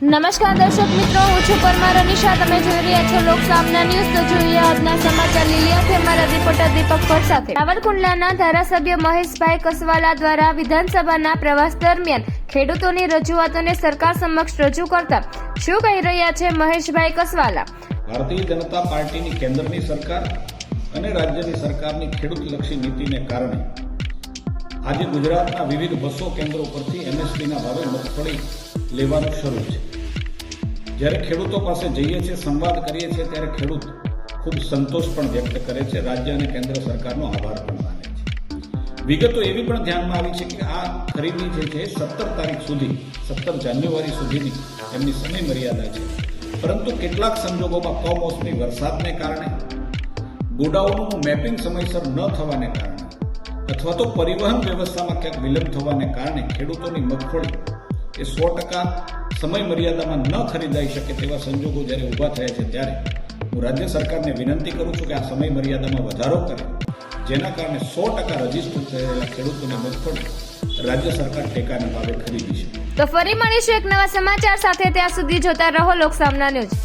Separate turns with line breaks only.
નમસ્કાર દર્શક મિત્રો, હું છું પરમાર અનિશા. તમે જોઈ રહ્યા છો લોકસામના ન્યૂઝ. તો જોઈએ આજના સમાચાર. લીલિયાથી અમારા રિપોર્ટર દીપક ભટ્ટ સાથે. સાવરકુંડલાના ધારાસભ્ય મહેશભાઈ કસવાલા દ્વારા વિધાનસભાના પ્રવાસ દરમિયાન ખેડૂતોની રજૂઆતોને સરકાર સમક્ષ રજૂ કરતા શું કહી રહ્યા છે મહેશભાઈ કસવાલા?
ભારતીય જનતા પાર્ટીની કેન્દ્રની સરકાર અને રાજ્યની સરકારની ખેડૂતલક્ષી નીતિને કારણે આજે ગુજરાતના વિવિધ 200 કેન્દ્રો પરથી એમએસપીના ભાવે મગફળી લેવાનું શરૂ છે. જ્યારે ખેડૂતો પાસે જઈએ છીએ, સંવાદ કરીએ છીએ, ત્યારે ખેડૂત ખૂબ સંતોષ પણ વ્યક્ત કરે છે, રાજ્ય અને કેન્દ્ર સરકારનો આભાર પણ માને છે. વિગતો એવી પણ ધ્યાનમાં આવી છે કે આ ખરીદી જે છે 17 તારીખ સુધી, 17 જાન્યુઆરી સુધીની એમની સમય મર્યાદા છે. પરંતુ કેટલાક સંજોગોમાં કમોસમી વરસાદને કારણે, ગોડાઉનનું મેપિંગ સમયસર ન થવાને કારણે અથવા તો પરિવહન વ્યવસ્થામાં ક્યાંક વિલંબ થવાને કારણે ખેડૂતોની મગફળી એ 100% સમય મર્યાદામાં ન ખરીદાઈ શકે તેવા સંજોગો જ્યારે ઊભા થયા છે, ત્યારે હું રાજ્ય સરકારને વિનંતી કરું છું કે આ સમય મર્યાદામાં વધારો કરે, જેના કારણે 100% રજીસ્ટર થયેલા ખેડૂતોની મગફળી રાજ્ય સરકાર ટેકાના ભાવે ખરીદી છે.
તો ફરી મળીશું એક નવા સમાચાર સાથે. ત્યાં સુધી જોતા રહો લોકસામના ન્યૂઝ.